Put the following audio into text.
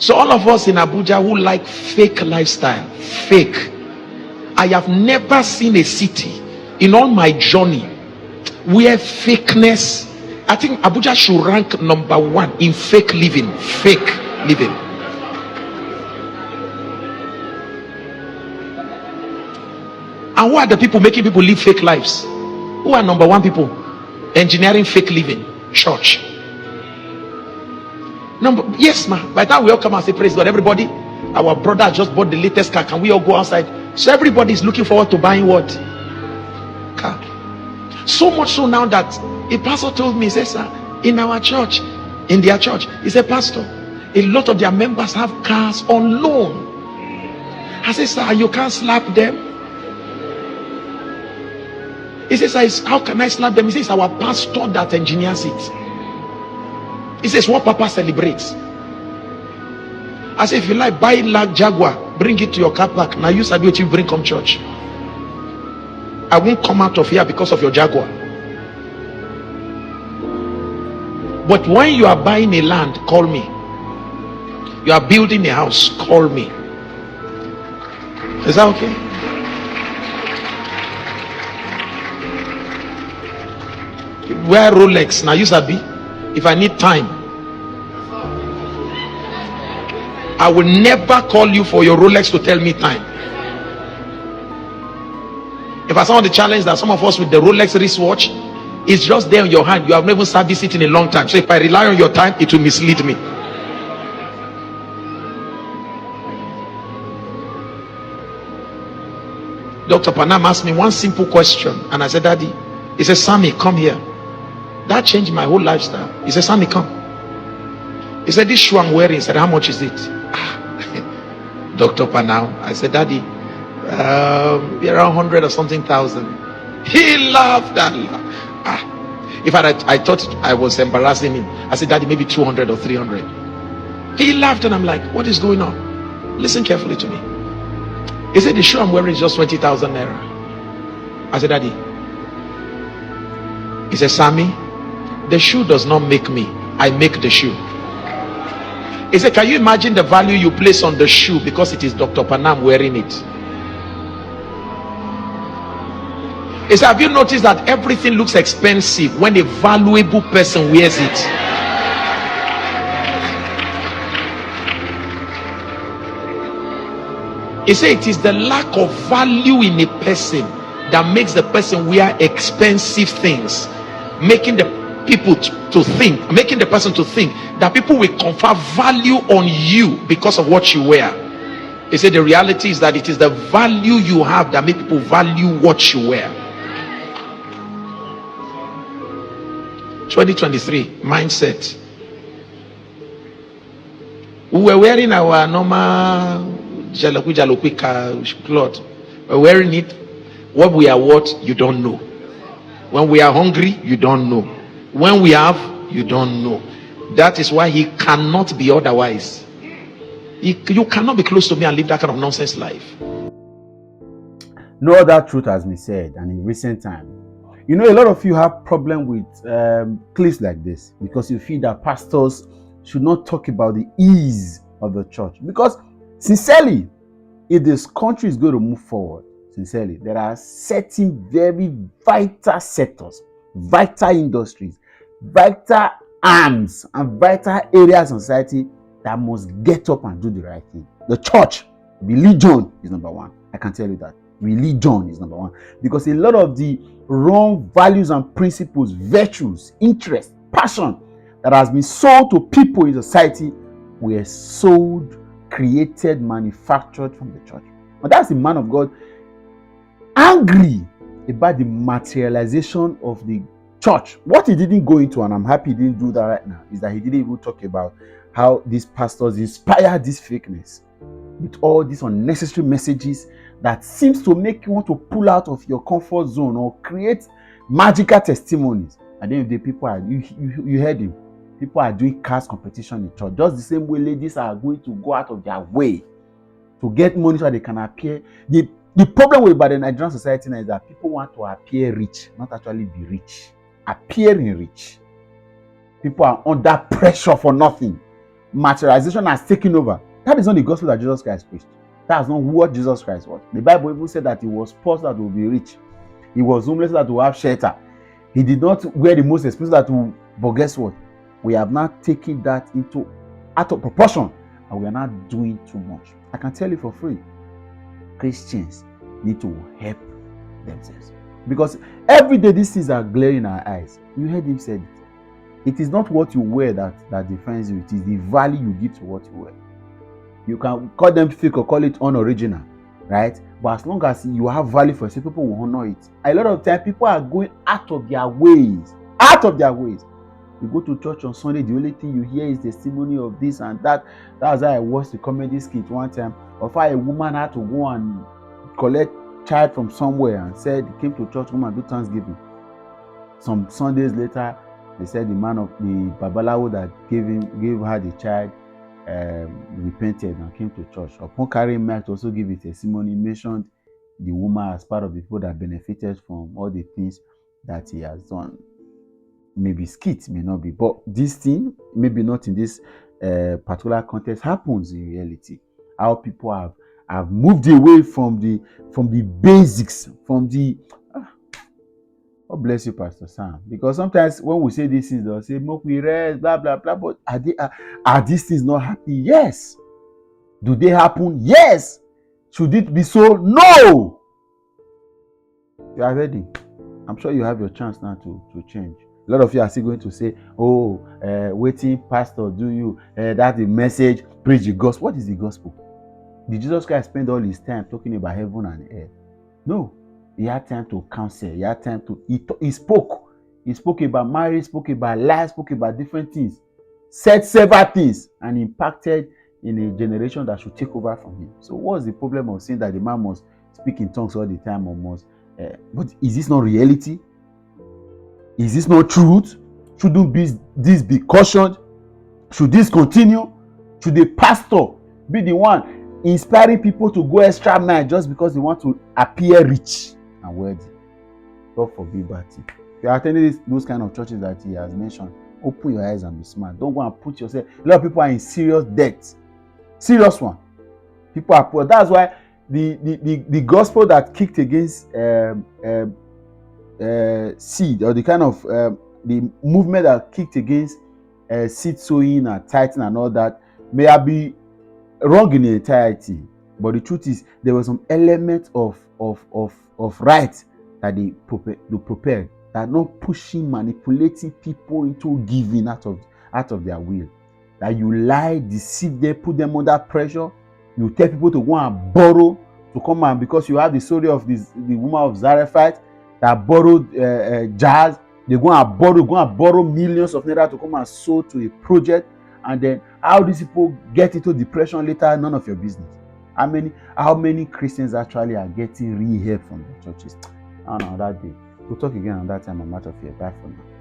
So all of us in Abuja who like fake lifestyle, fake. I have never seen a city in all my journey where fakeness, I think Abuja should rank number one in fake living. Fake living. And who are the people making people live fake lives? Who are number one people? Engineering fake living. Church. Number, yes, ma. By the time we all come and say praise God, everybody, our brother just bought the latest car. Can we all go outside? So everybody is looking forward to buying what? Car. So much so now that a pastor told me, he says, sir, in our church, in their church, he said, pastor, a lot of their members have cars on loan. I said, sir, you can't slap them. He says, how can I slap them? He says, our pastor that engineers it. He says, what Papa celebrates. I say, if you like, buy like Jaguar, bring it to your car park. Now you sabi what you bring come church. I won't come out of here because of your Jaguar. But when you are buying a land, call me. You are building a house, call me. Is that okay? Wear Rolex. Now you sabi, if I need time, I will never call you for your Rolex to tell me time. If I saw the challenge that some of us with the Rolex wristwatch, it's just there in your hand. You have never serviced it in a long time. So if I rely on your time, it will mislead me. Dr. Panam asked me one simple question, and I said, Daddy, he said, Sammy, come here. That changed my whole lifestyle. He said, Sammy, come. He said, this shoe I'm wearing. He said, how much is it? Dr. Panam. I said, Daddy, around 100 or something thousand. He laughed and laughed. In fact, I thought I was embarrassing him. I said, Daddy, maybe 200 or 300. He laughed and I'm like, what is going on? Listen carefully to me. He said, the shoe I'm wearing is just 20,000 naira. I said, Daddy. He said, Sammy, the shoe does not make me. I make the shoe. He said, can you imagine the value you place on the shoe because it is Dr. Panam wearing it? He said, have you noticed that everything looks expensive when a valuable person wears it? He said, it is the lack of value in a person that makes the person wear expensive things, making the person to think that people will confer value on you because of what you wear. He said the reality is that it is the value you have that make people value what you wear. 2023 mindset. We were wearing our normal jalopy cloth. We're wearing it. What we are what you don't know. When we are hungry, you don't know. When we have, you don't know. That is why he cannot be otherwise. You cannot be close to me and live that kind of nonsense life. No other truth has been said, and in recent time, you know, a lot of you have problem with clips like this because you feel that pastors should not talk about the ease of the church. Because sincerely, if this country is going to move forward, sincerely, there are certain very vital sectors, vital industries, vital arms, and vital areas of society that must get up and do the right thing. The church, religion is number one. I can tell you that. Religion is number one. Because a lot of the wrong values and principles, virtues, interest, passion that has been sold to people in society were sold, created, manufactured from the church. But that's the man of God angry about the materialization of the church. What he didn't go into, and I'm happy he didn't do that right now, is that he didn't even talk about how these pastors inspire this fakeness with all these unnecessary messages that seems to make you want to pull out of your comfort zone or create magical testimonies. At the end of the day, people are, you heard him, people are doing cast competition in church. Just the same way ladies are going to go out of their way to get money so they can appear. The problem with the Nigerian society now is that people want to appear rich, not actually be rich. Appearing rich. People are under pressure for nothing. materialization has taken over. That is not the gospel that Jesus Christ preached. That's not what Jesus Christ was. The Bible even said that he was poor so that he will be rich. He was homeless so that he will have shelter. He did not wear the most expensive that will, but guess what? We have not taken that into out of proportion, and we are not doing too much. I can tell you for free, Christians need to help themselves, because every day these things are glaring in our eyes. You heard him say it. It is not what you wear that defines you. It is the value you give to what you wear. You can call them fake or call it unoriginal, right? But as long as you have value for yourself, people will honor it. A lot of time, people are going out of their ways. Out of their ways. You go to church on Sunday, the only thing you hear is testimony of this and that. That was how I watched the comedy skit one time of how a woman had to go and collect child from somewhere and said he came to church, come and do Thanksgiving. Some Sundays later, they said the man of the babalawo that gave her the child repented and came to church. Upon carrying mic to also give a testimony, mentioned the woman as part of the people that benefited from all the things that he has done. Maybe skit, may not be, but this thing, maybe not in this particular context, happens in reality. How people have moved away from the basics, from the God bless you, Pastor Sam. Because sometimes when we say these things, they'll say, "Mock we rest, blah blah blah." But are these things not happening? Yes. Do they happen? Yes. Should it be so? No. You are ready. I'm sure you have your chance now to change. A lot of you are still going to say, "Oh, waiting, Pastor, do you? That's the message. Preach the gospel." What is the gospel? Did Jesus Christ spend all his time talking about heaven and earth? No. He had time to counsel. He had time to. He spoke. He spoke about marriage, spoke about life, spoke about different things, said several things, and impacted in a generation that should take over from him. So, what's the problem of saying that the man must speak in tongues all the time or must? But is this not reality? Is this not truth? Shouldn't this be cautioned? Should this continue? Should the pastor be the one inspiring people to go extra mile just because they want to appear rich and wealthy? God forbid that thing. If you are attending those kind of churches that he has mentioned, open your eyes and be smart. Don't go and put yourself. A lot of people are in serious debt. Serious one. People are poor. That's why the gospel that kicked against seed, or the kind of the movement that kicked against seed sowing and tithing and all that, may have been wrong in the entirety. But the truth is, there was some element of right that they prepared, that not pushing, manipulating people into giving out of their will. That you lie, deceive them, put them under pressure. You tell people to go and borrow to come and, because you have the story of the woman of Zarephath that borrowed jars. They go and borrow millions of naira to come and sow to a project, and then how these people get into depression later, none of your business. How many Christians actually are getting real help from the churches? On that day. We'll talk again on that time. I'm out of here. Bye for now.